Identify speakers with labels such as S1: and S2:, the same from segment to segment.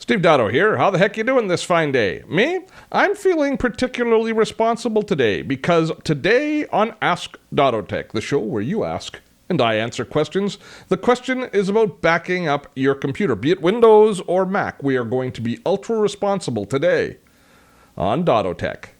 S1: Steve Dotto here. How the heck you doing this fine day? Me? I'm feeling particularly responsible today because today on Ask Dotto Tech, the show where you ask and I answer questions, the question is about backing up your computer, be it Windows or Mac. We are going to be ultra responsible today on Dotto Tech.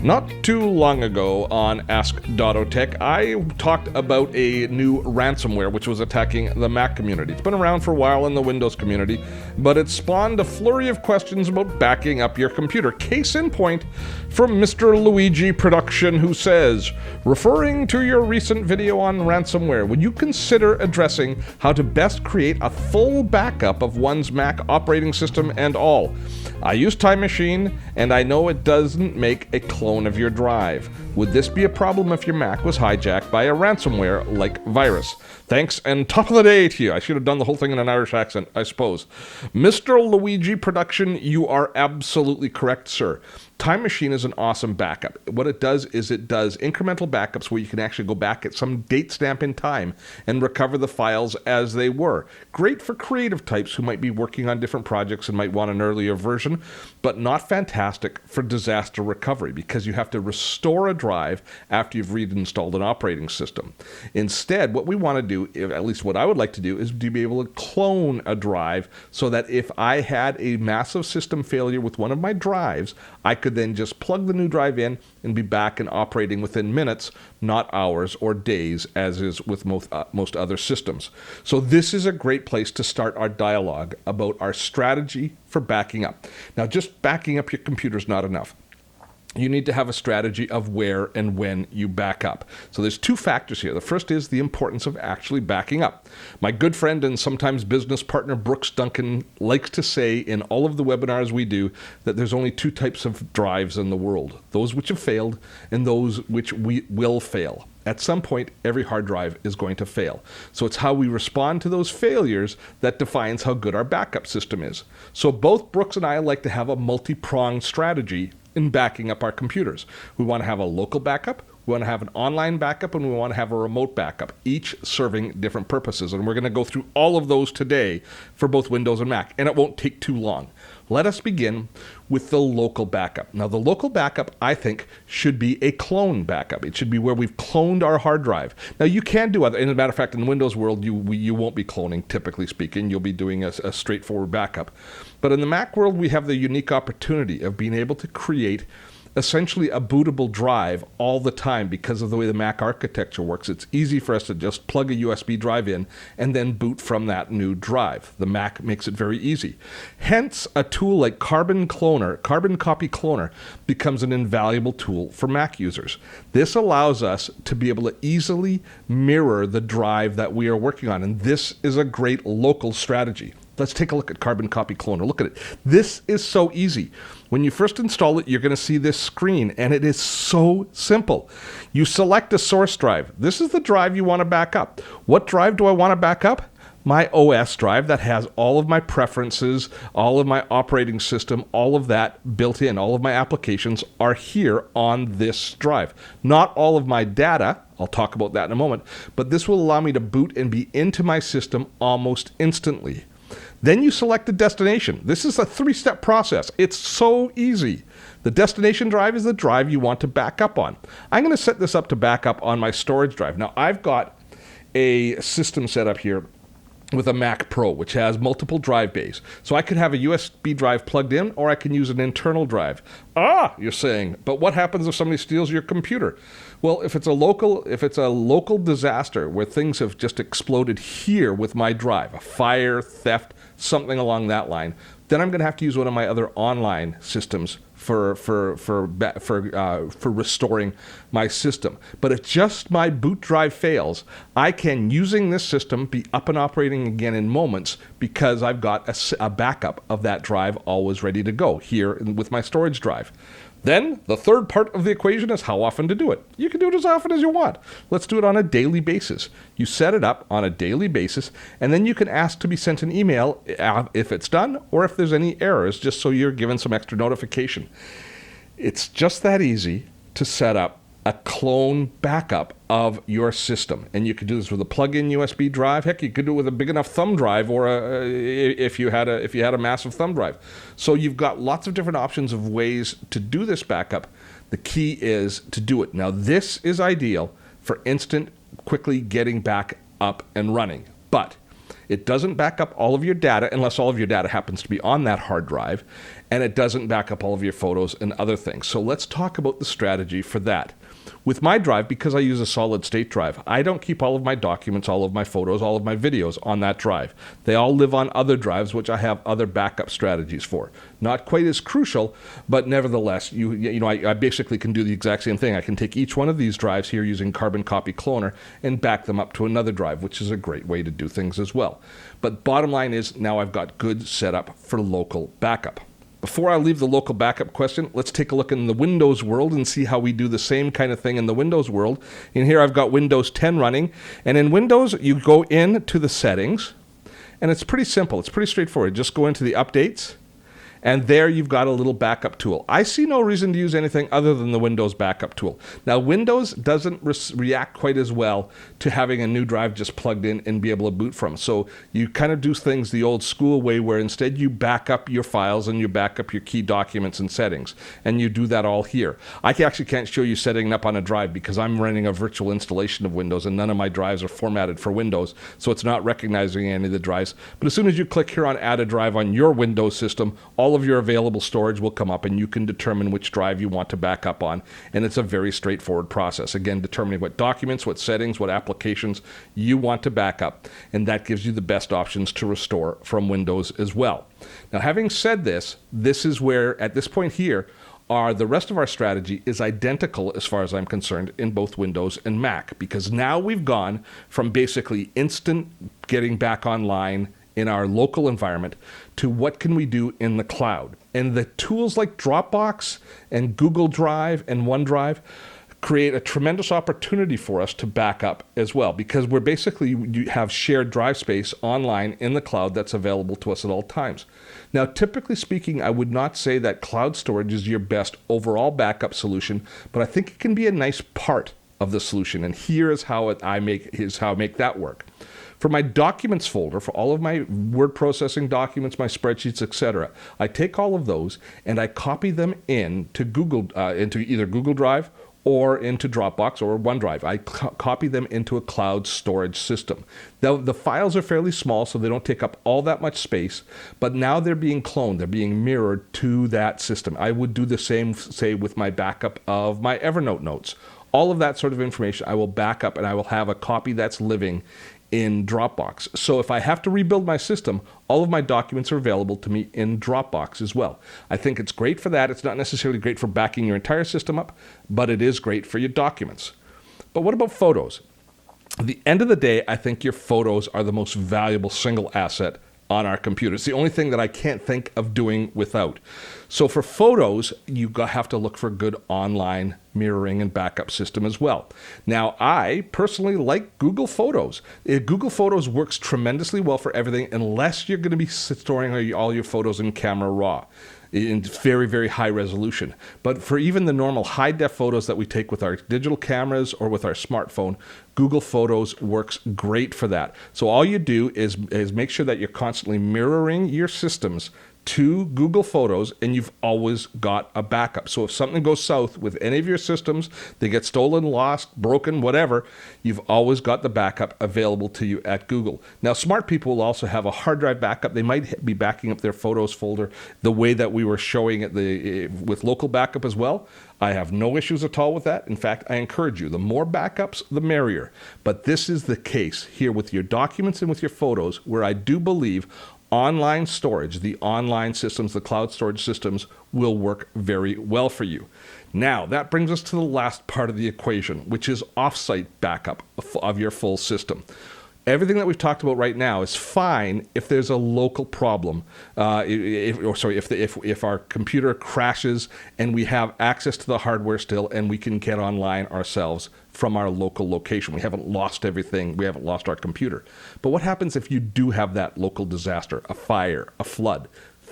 S1: Not too long ago on Ask Dotto Tech, I talked about a new ransomware which was attacking the Mac community. It's been around for a while in the Windows community, but it spawned a flurry of questions about backing up your computer. Case in point from Mr. Luigi Production, who says, referring to your recent video on ransomware, would you consider addressing how to best create a full backup of one's Mac operating system and all? I use Time Machine, and I know it doesn't make a clone of your drive. Would this be a problem if your Mac was hijacked by a ransomware-like virus? Thanks, and top of the day to you. I should have done the whole thing in an Irish accent, I suppose. Mr. Luigi Production, you are absolutely correct, sir. Time Machine is an awesome backup. What it does is it does incremental backups where you can actually go back at some date stamp in time and recover the files as they were. Great for creative types who might be working on different projects and might want an earlier version, but not fantastic for disaster recovery because you have to restore a drive after you've reinstalled an operating system. Instead, what we want to do, at least what I would like to do, is to be able to clone a drive so that if I had a massive system failure with one of my drives, I could then just plug the new drive in and be back and operating within minutes, not hours or days, as is with most other systems. So this is a great place to start our dialogue about our strategy for backing up. Now, just backing up your computer is not enough. You need to have a strategy of where and when you back up. So there's two factors here. The first is the importance of actually backing up. My good friend and sometimes business partner Brooks Duncan likes to say in all of the webinars we do that there's only two types of drives in the world, those which have failed and those which will fail. At some point, every hard drive is going to fail. So it's how we respond to those failures that defines how good our backup system is. So both Brooks and I like to have a multi-pronged strategy in backing up our computers. We want to have a local backup, we want to have an online backup, and we want to have a remote backup, each serving different purposes. And we're going to go through all of those today for both Windows and Mac, and it won't take too long. Let us begin with the local backup. Now, the local backup, I think, should be a clone backup. It should be where we've cloned our hard drive. Now, you can do other, as a matter of fact, in the Windows world, you won't be cloning, typically speaking. You'll be doing a straightforward backup. But in the Mac world, we have the unique opportunity of being able to create essentially a bootable drive all the time because of the way the Mac architecture works. It's easy for us to just plug a USB drive in and then boot from that new drive. The Mac makes it very easy. Hence, a tool like Carbon Copy Cloner becomes an invaluable tool for Mac users. This allows us to be able to easily mirror the drive that we are working on, and this is a great local strategy. Let's take a look at Carbon Copy Cloner. Look at it. This is so easy. When you first install it, you're going to see this screen, and it is so simple. You select a source drive. This is the drive you want to back up. What drive do I want to back up? My OS drive that has all of my preferences, all of my operating system, all of that built in. All of my applications are here on this drive. Not all of my data, I'll talk about that in a moment, but this will allow me to boot and be into my system almost instantly. Then you select the destination. This is a three-step process. It's so easy. The destination drive is the drive you want to back up on. I'm going to set this up to back up on my storage drive. Now, I've got a system set up here with a Mac Pro, which has multiple drive bays. So I could have a USB drive plugged in, or I can use an internal drive. You're saying, but what happens if somebody steals your computer? Well, if it's a local disaster where things have just exploded here with my drive, a fire, theft, something along that line, then I'm going to have to use one of my other online systems for restoring my system. But if just my boot drive fails, I can, using this system, be up and operating again in moments because I've got a backup of that drive always ready to go here with my storage drive. Then the third part of the equation is how often to do it. You can do it as often as you want. Let's do it on a daily basis. You set it up on a daily basis, and then you can ask to be sent an email if it's done or if there's any errors, just so you're given some extra notification. It's just that easy to set up a clone backup of your system. And you could do this with a plug-in USB drive. Heck, you could do it with a big enough thumb drive, or if you had a massive thumb drive. So you've got lots of different options of ways to do this backup. The key is to do it. Now, this is ideal for instant, quickly getting back up and running. But it doesn't back up all of your data unless all of your data happens to be on that hard drive, and it doesn't back up all of your photos and other things. So let's talk about the strategy for that. With my drive, because I use a solid state drive, I don't keep all of my documents, all of my photos, all of my videos on that drive. They all live on other drives, which I have other backup strategies for. Not quite as crucial, but nevertheless, I basically can do the exact same thing. I can take each one of these drives here using Carbon Copy Cloner and back them up to another drive, which is a great way to do things as well. But bottom line is, now I've got good setup for local backup. Before I leave the local backup question, let's take a look in the Windows world and see how we do the same kind of thing in the Windows world. In here, I've got Windows 10 running. And in Windows, you go into the settings, and it's pretty simple. It's pretty straightforward. Just go into the updates, and there you've got a little backup tool. I see no reason to use anything other than the Windows backup tool. Now, Windows doesn't react quite as well to having a new drive just plugged in and be able to boot from. So you kind of do things the old school way, where instead you back up your files and you back up your key documents and settings. And you do that all here. I actually can't show you setting it up on a drive because I'm running a virtual installation of Windows, and none of my drives are formatted for Windows, so it's not recognizing any of the drives. But as soon as you click here on Add a Drive on your Windows system, all of your available storage will come up, and you can determine which drive you want to back up on. And it's a very straightforward process. Again, determining what documents, what settings, what applications you want to back up. And that gives you the best options to restore from Windows as well. Now, having said this, this is where, at this point here, the rest of our strategy is identical as far as I'm concerned in both Windows and Mac, because now we've gone from basically instant getting back online in our local environment to what can we do in the cloud. And the tools like Dropbox and Google Drive and OneDrive create a tremendous opportunity for us to back up as well, because we're basically, you have shared drive space online in the cloud that's available to us at all times. Now, typically speaking, I would not say that cloud storage is your best overall backup solution, but I think it can be a nice part of the solution. And here is how I make that work. For my documents folder, for all of my word processing documents, my spreadsheets, etc., I take all of those and I copy them into either Google Drive or into Dropbox or OneDrive. I copy them into a cloud storage system. Now, the files are fairly small, so they don't take up all that much space, but now they're being cloned. They're being mirrored to that system. I would do the same, say, with my backup of my Evernote notes. All of that sort of information I will back up, and I will have a copy that's living in Dropbox. So if I have to rebuild my system, all of my documents are available to me in Dropbox as well. I think it's great for that. It's not necessarily great for backing your entire system up, but it is great for your documents. But what about photos? At the end of the day, I think your photos are the most valuable single asset on our computer. It's the only thing that I can't think of doing without. So for photos, you have to look for a good online mirroring and backup system as well. Now, I personally like Google Photos. Google Photos works tremendously well for everything, unless you're going to be storing all your photos in camera raw in very, very high resolution. But for even the normal high-def photos that we take with our digital cameras or with our smartphone, Google Photos works great for that. So all you do is make sure that you're constantly mirroring your systems to Google Photos, and you've always got a backup. So if something goes south with any of your systems, they get stolen, lost, broken, whatever, you've always got the backup available to you at Google. Now, smart people will also have a hard drive backup. They might be backing up their Photos folder the way that we were showing it with local backup as well. I have no issues at all with that. In fact, I encourage you, the more backups, the merrier. But this is the case here with your documents and with your photos, where I do believe online storage, the online systems, the cloud storage systems will work very well for you. Now, that brings us to the last part of the equation, which is offsite backup of your full system. Everything that we've talked about right now is fine if there's a local problem, if our computer crashes and we have access to the hardware still and we can get online ourselves from our local location. We haven't lost everything. We haven't lost our computer. But what happens if you do have that local disaster, a fire, a flood?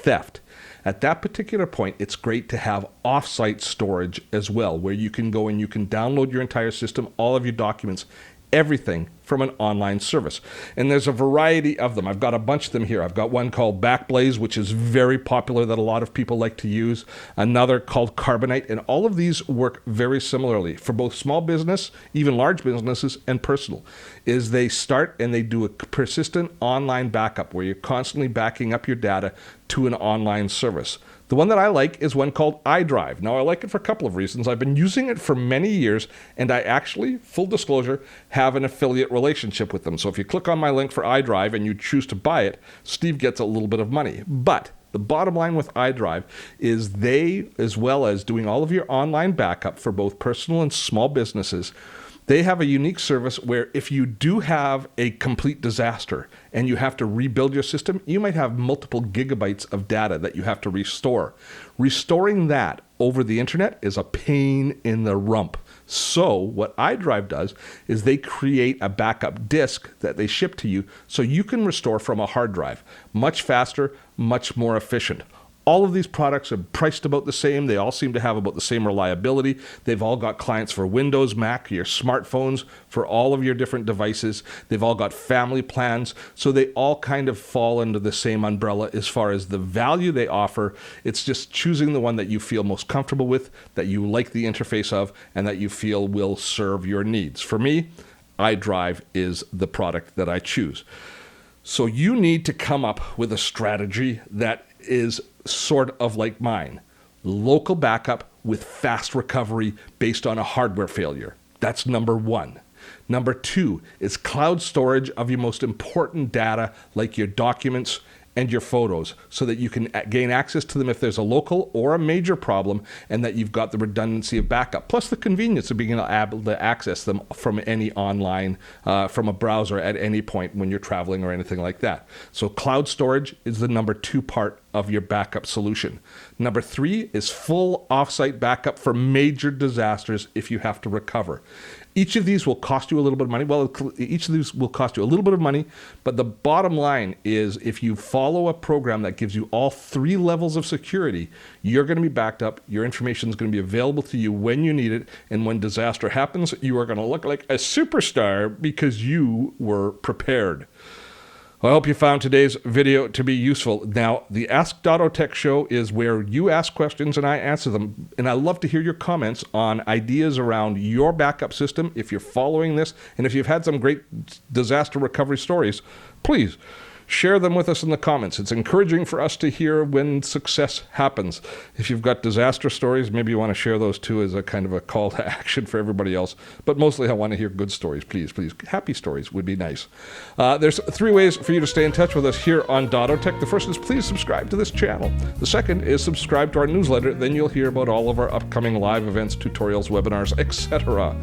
S1: theft. At that particular point, it's great to have offsite storage as well, where you can go and you can download your entire system, all of your documents, everything from an online service. And there's a variety of them. I've got a bunch of them here. I've got one called Backblaze, which is very popular that a lot of people like to use. Another called Carbonite. And all of these work very similarly for both small business, even large businesses, and personal. Is they start and they do a persistent online backup where you're constantly backing up your data to an online service. The one that I like is one called iDrive. Now, I like it for a couple of reasons. I've been using it for many years, and I actually, full disclosure, have an affiliate relationship with them. So if you click on my link for iDrive and you choose to buy it, Steve gets a little bit of money. But the bottom line with iDrive is they, as well as doing all of your online backup for both personal and small businesses, they have a unique service where if you do have a complete disaster and you have to rebuild your system, you might have multiple gigabytes of data that you have to restore. Restoring that over the internet is a pain in the rump. So what iDrive does is they create a backup disk that they ship to you so you can restore from a hard drive. Much faster, much more efficient. All of these products are priced about the same. They all seem to have about the same reliability. They've all got clients for Windows, Mac, your smartphones, for all of your different devices. They've all got family plans. So they all kind of fall under the same umbrella as far as the value they offer. It's just choosing the one that you feel most comfortable with, that you like the interface of, and that you feel will serve your needs. For me, iDrive is the product that I choose. So you need to come up with a strategy that is sort of like mine. Local backup with fast recovery based on a hardware failure. That's number one. Number two is cloud storage of your most important data, like your documents and your photos, so that you can gain access to them if there's a local or a major problem, and that you've got the redundancy of backup, plus the convenience of being able to access them from any online, from a browser at any point when you're traveling or anything like that. So cloud storage is the number two part of your backup solution. Number three is full offsite backup for major disasters if you have to recover. Each of these will cost you a little bit of money. Well, each of these will cost you a little bit of money, but the bottom line is if you follow a program that gives you all three levels of security, you're going to be backed up. Your information is going to be available to you when you need it, and when disaster happens, you are going to look like a superstar because you were prepared. Well, I hope you found today's video to be useful. Now, the Ask Dotto Tech show is where you ask questions and I answer them. And I love to hear your comments on ideas around your backup system. If you're following this, and if you've had some great disaster recovery stories, please share them with us in the comments. It's encouraging for us to hear when success happens. If you've got disaster stories, maybe you want to share those too as a kind of a call to action for everybody else. But mostly I want to hear good stories, please. Happy stories would be nice. There's three ways for you to stay in touch with us here on Dotto Tech. The first is please subscribe to this channel. The second is subscribe to our newsletter. Then you'll hear about all of our upcoming live events, tutorials, webinars, etc.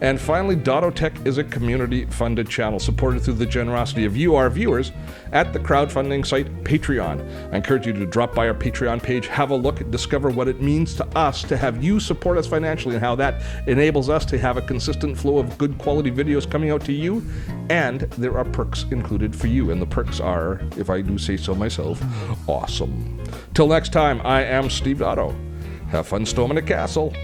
S1: And finally, Dotto Tech is a community-funded channel supported through the generosity of you, our viewers, at the crowdfunding site Patreon. I encourage you to drop by our Patreon page, have a look, discover what it means to us to have you support us financially and how that enables us to have a consistent flow of good quality videos coming out to you. And there are perks included for you, and the perks are, if I do say so myself, awesome. Till next time, I am Steve Dotto. Have fun storming a castle.